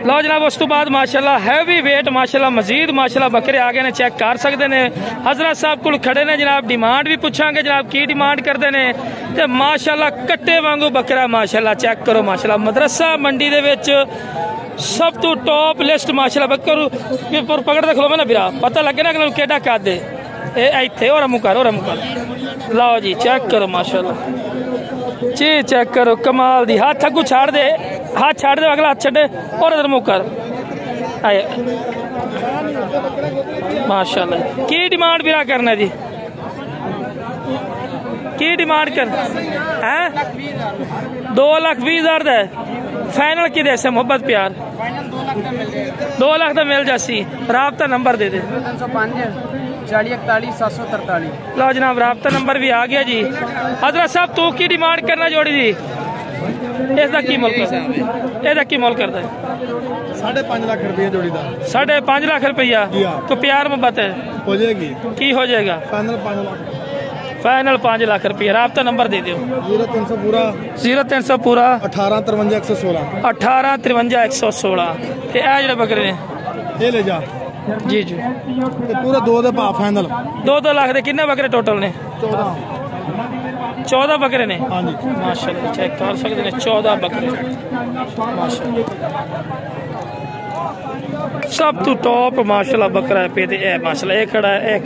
लो जनाब उस तो बाद माशाल्लाह हैवी वेट माशाल्लाह मजीद माशाल्लाह बकरे आ गए ने, चेक कर सकते ने। हजरत साहब को खड़े ने जनाब, डिमांड भी पूछांगे जनाब की डिमांड करते ने। ते माशाल्लाह कट्टे वांगू बकरा माशाल्लाह चेक करो माशाल्लाह। मदरसा मंडी दे विच सब तो टॉप लिस्ट माशाल्लाह बकरू पकड़ दे खलो ना बिरा पता लगे ना कि केड़ा कद है इत्थे और मुकर लाओ जी चेक करो माशाल्लाह जी, चेक करो कमाल दी। हाथ अगू छाड़ दे, हाथ छाड़ दे, अगला हाथ छड़े और इधर मुकर आए माशाल्लाह। की डिमांड बिरा करना जी, की डिमांड कर है 2,20,000 है फाइनल की दे से मोहब्बत प्यार 2 लाख का मिल जासी। राबता नंबर दे दे 4041 लो जनाब राबता नंबर भी आ गया जी। हजरत साहब तू की डिमांड करना जोड़ी जी, इसका की मोल करता है? 5.5 लाख रुपया जोड़ी का 5.5 लाख रुपया तो प्यार मोहब्बत है हो जाएगी। की हो जाएगा फाइनल 5 लाख रुपया। राबता नंबर दे दो 0300 पूरा 0300 पूरा 1853 जेडे बकरे ने ये ले जा जी जी पूरा 2 दे भाव फाइनल 2 लाख दे कितने बकरे टोटल ने? 14 बकरे ने माशाल्लाह चेक कर सकते हैं 14 बकरे माशाल्लाह सब तो टॉप माशाल्लाह बकरा है पे ए माशाल्लाह एक खड़ा है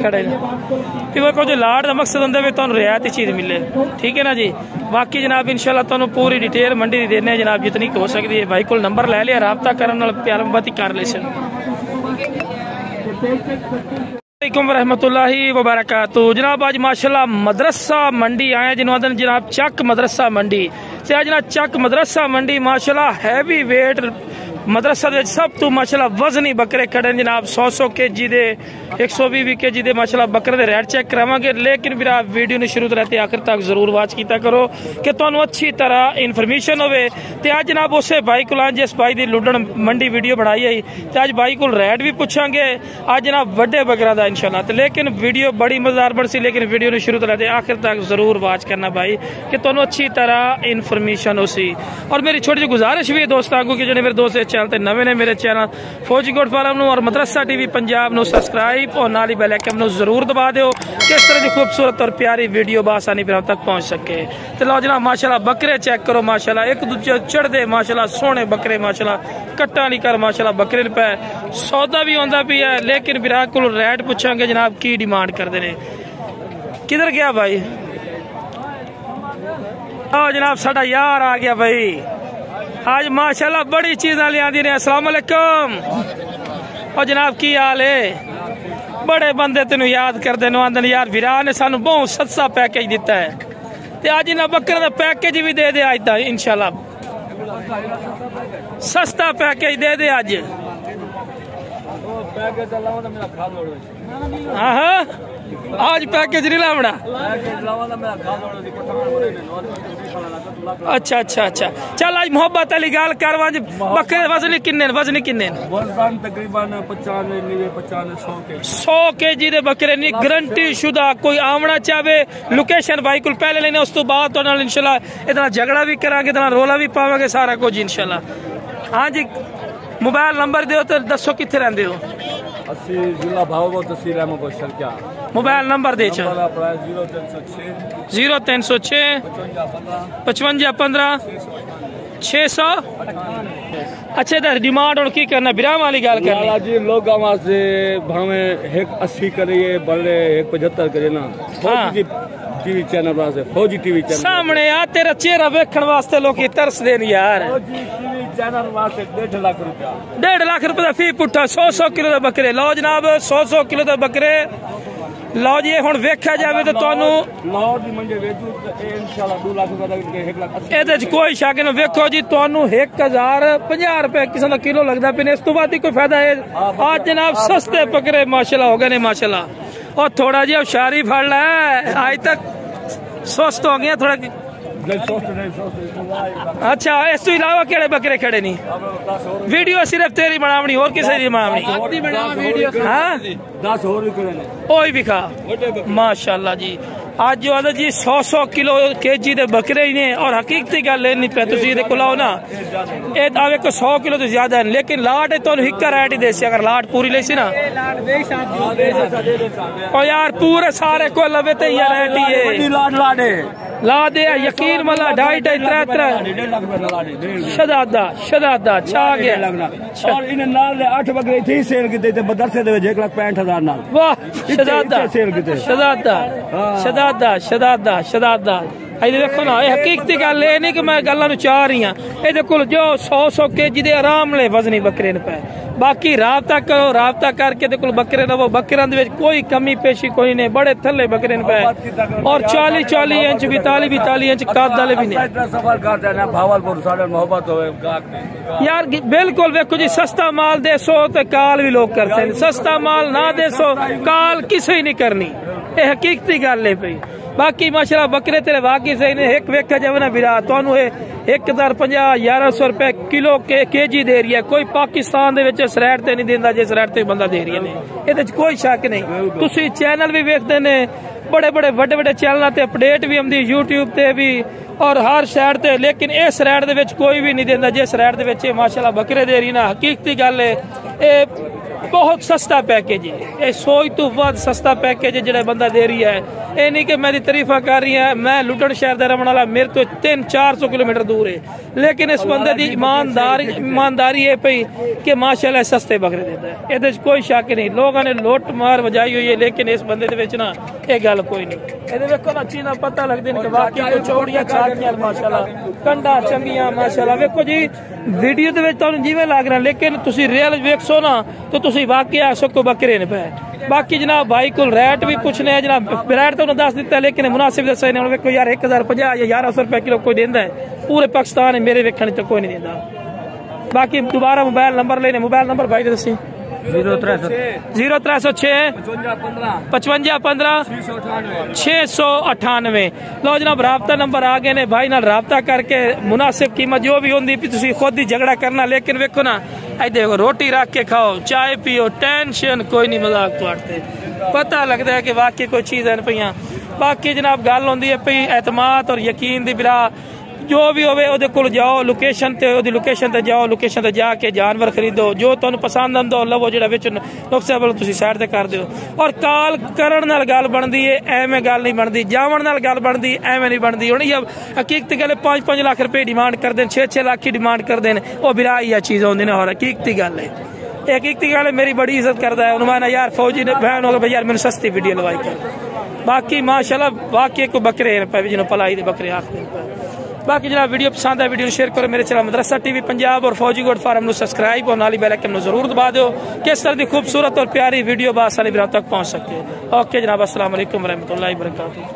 फिर को जो लाड़ का मकसद होंगे भी तुहानू रियायती चीज़ मिले, ठीक है ना जी। बाकी जनाब इंशाल्लाह तुहानू पूरी डिटेल मंडी दी देने जनाब जितनी हो सकती है। भाई को नंबर ले लिया, राबता करने प्यार मोहब्बत ही कर ले। वालेकुम रहमतुल्लाहि वबरकातुहू। जनाब आज माशाल्लाह मदरसा मंडी आए जिन्होंने जनाब चक मदरसा मंडी से आज ना चक मदरसा मंडी माशाल्लाह हैवी वेट मदरसा दे सब तो माशाल्लाह वजनी बकरे खड़े जनाब 100 kg दे 120 kg दे माशाल्लाह बकरे दे रेट चेक करावांगे। लेकिन फिर आप वीडियो ने शुरू तो रहते आखिर तक जरूर वॉच कीता करो कि तुहानू अच्छी तरह इन्फॉर्मेशन होवे। ते आज जनाब उसे भाई को जिस भाई दी लुडन मंडी वीडियो बनाई है ते आज भाई को रेट भी पूछांगे आज जनाब वड्डे बकरा दा इंशाल्लाह। ते लेकिन वीडियो बड़ी मजेदार बन सी, लेकिन वीडियो ने शुरू तो रहते आखिर तक जरूर वॉच करना भाई कि तुहानू अच्छी तरह इन्फॉर्मेशन हो सी। और मेरी छोटी जी गुजारिश भी है दोस्तों को कि जो मेरे दोस्त चैनल ते नवे ने मेरे चैनल फौजी गोट फार्म और मदरसा टीवी पंजाब नो सब्सक्राइब और नाली बेल आइकन नो जरूर दबा दो किस तरह की खूबसूरत और प्यारी वीडियो बासानी पर तक पहुंच सके। तो लो जनाब माशाल्लाह बकरे चेक करो माशाल्लाह एक दूजे चढ़दे माशाल्लाह सोहने बकरे माशाल्लाह कट्टा नहीं कर माशाल्लाह बकरे पे सौदा भी आंदा भी है। लेकिन विराट को रेट पूछांगे जनाब की डिमांड करते ने। किधर गया भाई? आओ जनाब साडा यार आ गया भाई आज माशाल्लाह बड़ी चीज़ां लिया ने। अस्सलाम वालेकुम और जनाब की हाल है? बड़े बंदे तेन याद करते आंदे यार विरा ने सानू बहुत सस्ता पैकेज दिता है ते अज इन्हां बकरे का पैकेज भी दे दे अज तक इंशाल्लाह सस्ता पैकेज दे दे अज। हाँ आज पैकेज नहीं लावना। अच्छा अच्छा अच्छा चल आज मोहब्बत वाली गल कर बकरे वजनी किन्ने तकरीबन 100 kg दे बकरे नहीं गारंटी शुदा। कोई आवना चाहे लोकेशन भाई को पहले लेने उस तो बाद तो इंशाल्लाह इतना झगड़ा भी करांगे इतना रोला भी पावांगे सारा कुछ इंशाल्लाह। हाँ जी मोबाइल नंबर दो तो दसो कितने रहंदे हो? जिला भावो तहसील अहमदपुर शर्किया। मोबाइल नंबर दे 0306 55 15 600। अच्छा इधर डिमांड और की करना बिराम वाली गल करनी जी लोगों वास्ते भावे 180 करिए बल्ले 175 करे ना। हाँ टीवी चैनल वास्ते फौजी टीवी चैनल सामने आ तेरा चेहरा वेखण वास्ते लोग तरस देन यार। चैनल वास्ते 1.5 लाख रुपया 1.5 लाख रुपया फी पुट्ठा 100 किलो दे बकरे। लो जनाब 100 किलो दे बकरे लो जी हुण वेख्या जावे तो तुहानू लाहौर दी मंडी वेचू इंशाल्लाह 2 लाख रुपया तक 1 लाख एदे च कोई शक नहीं। वेखो जी तुहानू 1050 रुपए किसी का किलो लगदा पे इस तो बाद कोई फायदा है। आज जनाब सस्ते बकरे माशाल्लाह हो गए ने माशाल्लाह। और थोड़ा जी होशियारी फड़ लै आज तक सुस्त हो गया थोड़ा। अच्छा इस तो इलावा केड़े बकरे खड़े नहीं? वीडियो सिर्फ तेरी बनावनी और किसी की बनावनी? हाँ 10 और भी भी खा माशाल्लाह जी आज जो आदा जी 100 किलो केजी दे बकरे ही ने और हकीकती गल नहीं पे तुसी दे कोल आओ ना ए आवे को 100 किलो तो ज्यादा है लेकिन लाट तो हिक्का रेट ही देसी अगर लाट पूरी लेसी ना ओ यार पूरे सारे को लवे ते ये रेट ही है ला दे यकीन मला 2.5 3 शदादा छा गया और इन नाल 8 बकरे थी सेल कीते ते मदरसे दे 1,65,000 नाल वाह शदादा देखो ना ये हकीकती गल है नहीं कि मैं गल्लां नु चाह रही हां ए कोल जो 100 केजी दे आराम ले वजनी बकरे ने पे बाकी राबता करो राबता करके दे कोल बकरे रवो बकरां दे विच कोई कमी पेशी कोई नहीं बड़े थल्ले बकरे ने पे और 40 इंच 42 इंच कद वाले भी नहीं सफर करते ना भावलपुर साडे मोहब्बत होवे यार बिल्कुल देखो जी सस्ता माल देसो तो काल भी लोग करते हैं सस्ता माल ना देसो काल किसे ही नहीं करनी ये हकीकती गल है पई बाकी माशाल्लाह बकरे तेरे वाकई सही ने एक वेखा जावे ना विरा तुहानू 1050-1100 रुपए किलो केजी दे रही है कोई पाकिस्तान दे विच सरेट ते नहीं देंदा जिस रेट ते बंदा दे रही है इहदे च कोई शक नहीं तुसी चैनल भी वेखदे ने बड़े वड्डे चैनल ते अपडेट भी आंदी यूट्यूब ते भी और हर शहर ते लेकिन इस रेट दे विच कोई भी नहीं देंदा जिस रेट दे विच माशाल्लाह बकरे दे रही ना हकीकती गल है बहुत सस्ता पैकेज है ये 100 तो वध सस्ता पैकेज है जेड़ा बंदा दे रही है ये नहीं कि मेरी तारीफा कर रही है मैं लुटन शहर दा रहने वाला मेरे तो 300-400 किलोमीटर दूर है लेकिन इस बंदे दी ईमानदारी है पई कि माशाल्लाह सस्ते बकरे देता है ये कोई शक नहीं लोगों ने लुट मार बजाई हुई है लेकिन इस बंदे दे विच ना ये गल कोई नहीं ये देखो ना चीज़ पता लगदी कि वाकई कोई चौड़ियां छातियां माशाल्लाह कंडा चंगियां माशाल्लाह देखो जी वीडियो दे विच तुहानू जिवें लग रहा लेकिन तुसी रियल वेखसो ना तो तुसी वाकई आसो को बकरे ने पे बाकी जनाब भाई को रेट भी पूछने है जनाब रेट तो दस दिता लेकिन मुनासिब दसे ने वेखो यार 1050 या 1100 रुपए किलो कोई देंदा है पूरे पाकिस्तान मेरे वेखने तो कोई नहीं देंदा बाकी दोबारा मोबाइल नंबर लेने मोबाइल नंबर भाई दसी 0306 55 15 698 लो जनाब राबता नंबर आ गए ने भाई नाल राबता करके मुनासिब कीमत जो भी होंदी तुसी खुद ही झगड़ा करना लेकिन वेखो ना आई देखो रोटी रख के खाओ चाय पियो टेंशन कोई नहीं मजाक तुहाडे पता लगता है कि वाकई कोई चीज़ है पईयां बाकी जनाब गल होंदी है पई एतमाद और यकीन दी बिरा जो भी होवे ओदे कोल जाओ लोकेशन ते जाओ लोकेशन ते जाके जानवर खरीदो जो तुहानू पसंद आंदा लवो जेड़ा विच नुक्से वाल तुसी साइड ते कर दिओ और काल करन नाल गल बनदी है एवें गल नहीं बनदी जावन नाल गल बनदी एवें नहीं बनदी हुण ये हकीकत गल 5-5 लाख रुपए डिमांड कर देन 6-6 लाख की डिमांड कर देन ओ बिरा ये चीज होंदी ने और हकीकती गल है हकीकती गल मेरी बड़ी इज्जत करदा है उन्होंने यार फौजी ने बहन हो गए यार मैंने सस्ती वीडियो लवाई कर बाकी माशाल्लाह वाकई को बकरे पे जिन्होंने पलाई दे बकरे आखदे बाकी जनाब वीडियो पसंद है वीडियो शेयर करो मेरे चैनल मदरसा टीवी पंजाब और फौजी गोड फार्म नु सब्सक्राइब और नाली बेल आइकन नु जरूर दबा दो किस तरह की खूबसूरत और प्यारी वीडियो बासानी तक पहुंच सके ओके जनाब अस्सलाम वालेकुम रहमतुल्लाहि व बरकातहू।